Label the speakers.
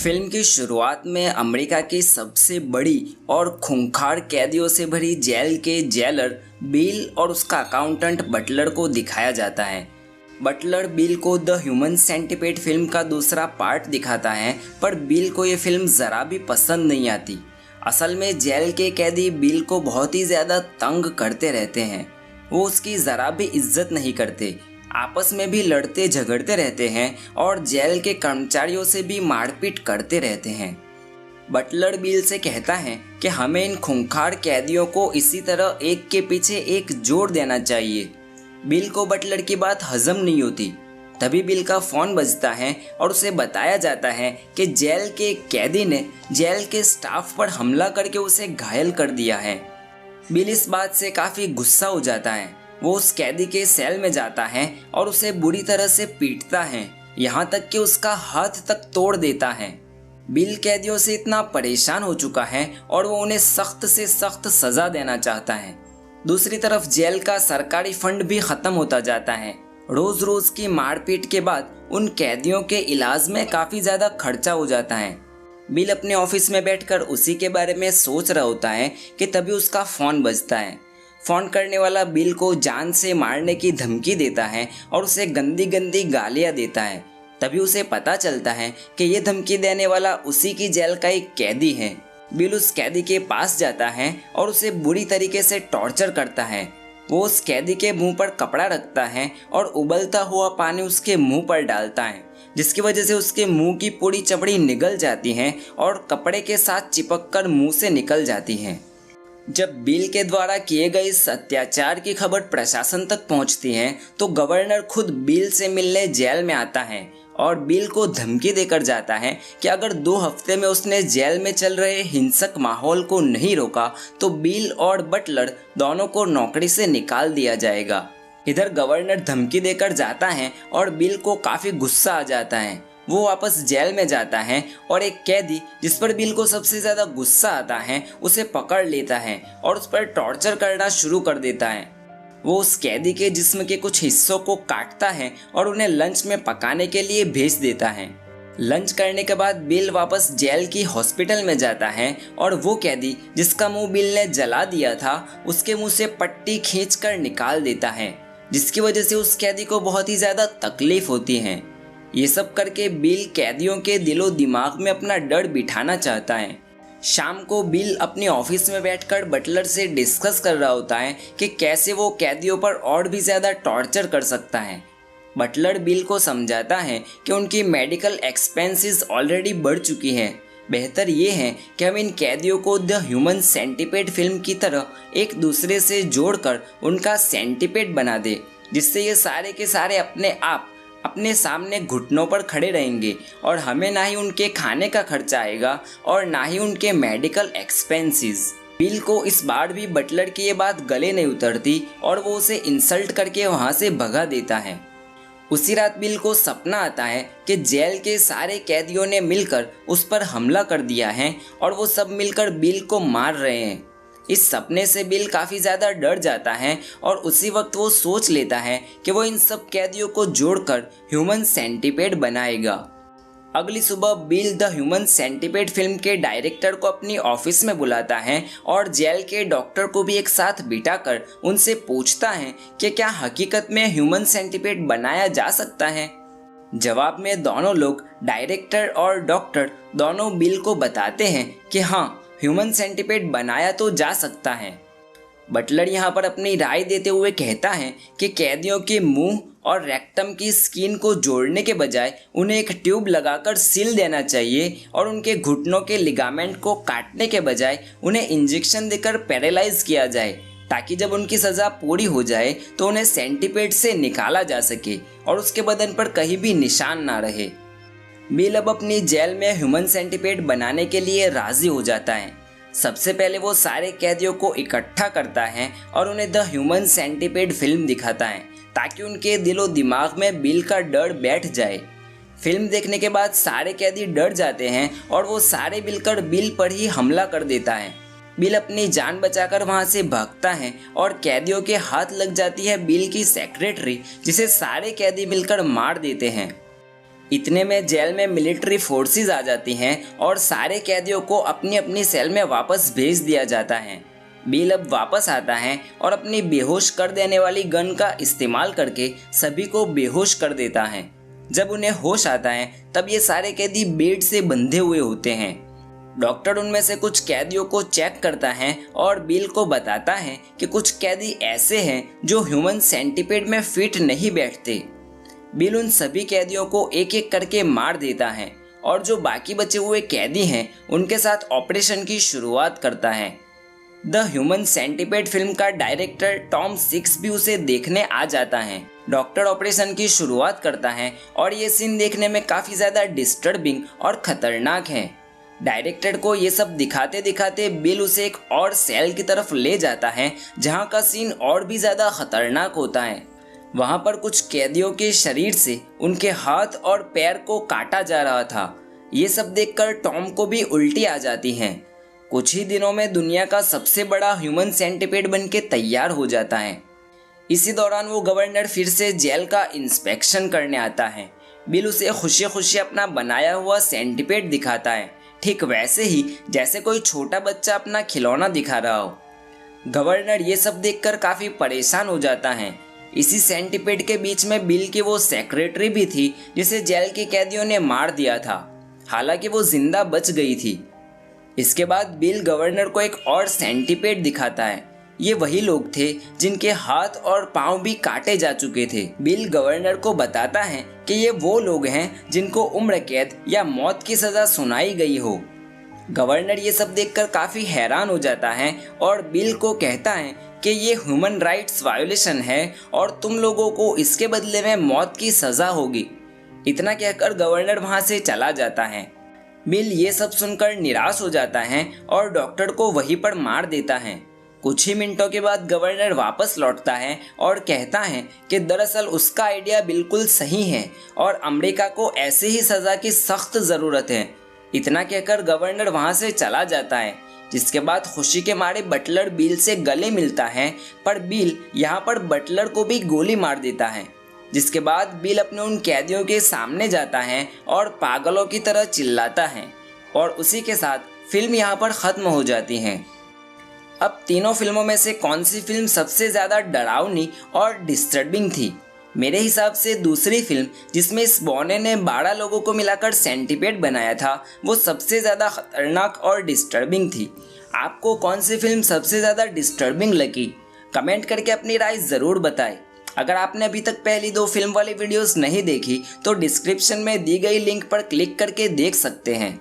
Speaker 1: Film की शुरुआत में अमेरिका की सबसे बड़ी और खूंखार कैदियों से भरी जेल के जेलर बिल और उसका अकाउंटेंट बटलर को दिखाया जाता है। बटलर बिल को द ह्यूमन सेंटिपेड फिल्म का दूसरा पार्ट दिखाता है, पर बिल को ये फिल्म ज़रा भी पसंद नहीं आती। असल में जेल के कैदी बिल को बहुत ही ज़्यादा तंग करते रहते हैं। वो उसकी ज़रा भी इज्जत नहीं करते, आपस में भी लड़ते झगड़ते रहते हैं और जेल के कर्मचारियों से भी मारपीट करते रहते हैं। बटलर बिल से कहता है कि हमें इन खूंखार कैदियों को इसी तरह एक के पीछे एक जोड़ देना चाहिए। बिल को बटलर की बात हजम नहीं होती। तभी बिल का फ़ोन बजता है और उसे बताया जाता है कि जेल के एक कैदी ने जेल के स्टाफ पर हमला करके उसे घायल कर दिया है। बिल इस बात से काफ़ी गुस्सा हो जाता है। वो उस कैदी के सेल में जाता है और उसे बुरी तरह से पीटता है, यहाँ तक कि उसका हाथ तक तोड़ देता है। बिल कैदियों से इतना परेशान हो चुका है और वो उन्हें सख्त से सख्त सज़ा देना चाहता है। दूसरी तरफ जेल का सरकारी फंड भी ख़त्म होता जाता है। रोज़ रोज़ की मारपीट के बाद उन कैदियों के इलाज में काफ़ी ज़्यादा खर्चा हो जाता है। बिल अपने ऑफिस में बैठकर उसी के बारे में सोच रहा होता है कि तभी उसका फ़ोन बजता है। फ़ोन करने वाला बिल को जान से मारने की धमकी देता है और उसे गंदी गंदी गालियाँ देता है। तभी उसे पता चलता है कि ये धमकी देने वाला उसी की जेल का एक कैदी है। बिल उस कैदी के पास जाता है और उसे बुरी तरीके से टॉर्चर करता है। वो उस कैदी के मुंह पर कपड़ा रखता है और उबलता हुआ पानी उसके मुंह पर डालता है, जिसकी वजह से उसके मुंह की पूरी चमड़ी निगल जाती है और कपड़े के साथ चिपक कर मुंह से निकल जाती है। जब बिल के द्वारा किए गए इस अत्याचार की खबर प्रशासन तक पहुंचती है तो गवर्नर खुद बिल से मिलने जेल में आता है और बिल को धमकी देकर जाता है कि अगर 2 हफ्ते में उसने जेल में चल रहे हिंसक माहौल को नहीं रोका तो बिल और बटलर दोनों को नौकरी से निकाल दिया जाएगा। इधर गवर्नर धमकी देकर जाता है और बिल को काफ़ी गुस्सा आ जाता है। वो वापस जेल में जाता है और एक कैदी जिस पर बिल को सबसे ज़्यादा गुस्सा आता है उसे पकड़ लेता है और उस पर टॉर्चर करना शुरू कर देता है। वो उस कैदी के जिस्म के कुछ हिस्सों को काटता है और उन्हें लंच में पकाने के लिए भेज देता है। लंच करने के बाद बिल वापस जेल की हॉस्पिटल में जाता है और वो कैदी जिसका मुंह बिल ने जला दिया था उसके मुंह से पट्टी खींचकर निकाल देता है, जिसकी वजह से उस कैदी को बहुत ही ज़्यादा तकलीफ होती है। ये सब करके बिल कैदियों के दिलो दिमाग में अपना डर बिठाना चाहता है। शाम को बिल अपने ऑफिस में बैठकर बटलर से डिस्कस कर रहा होता है कि कैसे वो कैदियों पर और भी ज़्यादा टॉर्चर कर सकता है। बटलर बिल को समझाता है कि उनकी मेडिकल एक्सपेंसेस ऑलरेडी बढ़ चुकी हैं। बेहतर ये है कि हम इन कैदियों को द ह्यूमन सेंटिपेड फिल्म की तरह एक दूसरे से जोड़कर उनका सेंटिपेड बना दे, जिससे ये सारे के सारे अपने आप अपने सामने घुटनों पर खड़े रहेंगे और हमें ना ही उनके खाने का खर्चा आएगा और ना ही उनके मेडिकल एक्सपेंसेस। बिल को इस बार भी बटलर की ये बात गले नहीं उतरती और वो उसे इंसल्ट करके वहाँ से भगा देता है। उसी रात बिल को सपना आता है कि जेल के सारे कैदियों ने मिलकर उस पर हमला कर दिया है और वो सब मिलकर बिल को मार रहे हैं। इस सपने से बिल काफ़ी ज़्यादा डर जाता है और उसी वक्त वो सोच लेता है कि वो इन सब कैदियों को जोड़कर ह्यूमन सेंटिपेड बनाएगा। अगली सुबह बिल द ह्यूमन सेंटिपेड फिल्म के डायरेक्टर को अपनी ऑफिस में बुलाता है और जेल के डॉक्टर को भी एक साथ बिठाकर उनसे पूछता है कि क्या हकीकत में ह्यूमन सेंटिपेड बनाया जा सकता है। जवाब में दोनों लोग, डायरेक्टर और डॉक्टर, दोनों बिल को बताते हैं कि हाँ, ह्यूमन सेंटिपेड बनाया तो जा सकता है। बटलर यहाँ पर अपनी राय देते हुए कहता है कि कैदियों के मुंह और रेक्टम की स्किन को जोड़ने के बजाय उन्हें एक ट्यूब लगाकर सील देना चाहिए और उनके घुटनों के लिगामेंट को काटने के बजाय उन्हें इंजेक्शन देकर पैरालाइज किया जाए, ताकि जब उनकी सज़ा पूरी हो जाए तो उन्हें सेंटिपेड से निकाला जा सके और उसके बदन पर कहीं भी निशान ना रहे। बिल अब अपनी जेल में ह्यूमन सेंटिपेड बनाने के लिए राज़ी हो जाता है। सबसे पहले वो सारे कैदियों को इकट्ठा करता है और उन्हें द ह्यूमन सेंटिपेड फिल्म दिखाता है, ताकि उनके दिलो दिमाग में बिल का डर बैठ जाए। फिल्म देखने के बाद सारे कैदी डर जाते हैं और वो सारे मिलकर बिल पर ही हमला कर देता है। बिल अपनी जान बचाकर वहाँ से भागता है और कैदियों के हाथ लग जाती है बिल की सेक्रेटरी, जिसे सारे कैदी मिलकर मार देते हैं। इतने में जेल में मिलिट्री फोर्सेस आ जाती हैं और सारे कैदियों को अपनी अपनी सेल में वापस भेज दिया जाता है। बिल अब वापस आता है और अपनी बेहोश कर देने वाली गन का इस्तेमाल करके सभी को बेहोश कर देता है। जब उन्हें होश आता है तब ये सारे कैदी बेड से बंधे हुए होते हैं। डॉक्टर उनमें से कुछ कैदियों को चेक करता है और बिल को बताता है कि कुछ कैदी ऐसे हैं जो ह्यूमन सेंटीपेड में फिट नहीं बैठते। बिल उन सभी कैदियों को एक एक करके मार देता है और जो बाकी बचे हुए कैदी हैं उनके साथ ऑपरेशन की शुरुआत करता है। द ह्यूमन सेंटीपेड फिल्म का डायरेक्टर टॉम सिक्स भी उसे देखने आ जाता है। डॉक्टर ऑपरेशन की शुरुआत करता है और ये सीन देखने में काफ़ी ज़्यादा डिस्टर्बिंग और ख़तरनाक है। डायरेक्टर को ये सब दिखाते दिखाते बिल उसे एक और सेल की तरफ ले जाता है जहाँ का सीन और भी ज़्यादा ख़तरनाक होता है। वहाँ पर कुछ कैदियों के शरीर से उनके हाथ और पैर को काटा जा रहा था। ये सब देखकर टॉम को भी उल्टी आ जाती है। कुछ ही दिनों में दुनिया का सबसे बड़ा ह्यूमन सेंटीपेड बन के तैयार हो जाता है। इसी दौरान वो गवर्नर फिर से जेल का इंस्पेक्शन करने आता है। बिल उसे खुशी खुशी अपना बनाया हुआ सेंटीपेड दिखाता है, ठीक वैसे ही जैसे कोई छोटा बच्चा अपना खिलौना दिखा रहा हो। गवर्नर ये सब देखकर काफ़ी परेशान हो जाता है। इसी सेंटीपेड के बीच में बिल की वो सेक्रेटरी भी थी जिसे जेल के कैदियों ने मार दिया था, हालांकि वो जिंदा बच गई थी। इसके बाद बिल गवर्नर को एक और सेंटीपेड दिखाता है। ये वही लोग थे जिनके हाथ और पांव भी काटे जा चुके थे। बिल गवर्नर को बताता है कि ये वो लोग हैं जिनको उम्र कैद या मौत की सज़ा सुनाई गई हो। गवर्नर ये सब देखकर काफ़ी हैरान हो जाता है और बिल को कहता है कि ये ह्यूमन राइट्स वायोलेशन है और तुम लोगों को इसके बदले में मौत की सज़ा होगी। इतना कहकर गवर्नर वहाँ से चला जाता है। बिल ये सब सुनकर निराश हो जाता है और डॉक्टर को वहीं पर मार देता है। कुछ ही मिनटों के बाद गवर्नर वापस लौटता है और कहता है कि दरअसल उसका आइडिया बिल्कुल सही है और अमेरिका को ऐसे ही सज़ा की सख्त ज़रूरत है। इतना कहकर गवर्नर वहाँ से चला जाता है, जिसके बाद खुशी के मारे बटलर बिल से गले मिलता है, पर बिल यहाँ पर बटलर को भी गोली मार देता है। जिसके बाद बिल अपने उन कैदियों के सामने जाता है और पागलों की तरह चिल्लाता है और उसी के साथ फिल्म यहाँ पर ख़त्म हो जाती है। अब तीनों फिल्मों में से कौन सी फिल्म सबसे ज़्यादा डरावनी और डिस्टर्बिंग थी? मेरे हिसाब से दूसरी फिल्म जिसमें इस बौने ने 12 लोगों को मिलाकर सेंटीपेड बनाया था वो सबसे ज़्यादा खतरनाक और डिस्टर्बिंग थी। आपको कौन सी फिल्म सबसे ज़्यादा डिस्टर्बिंग लगी? कमेंट करके अपनी राय ज़रूर बताएं। अगर आपने अभी तक पहली 2 फिल्म वाली वीडियोस नहीं देखी तो डिस्क्रिप्शन में दी गई लिंक पर क्लिक करके देख सकते हैं।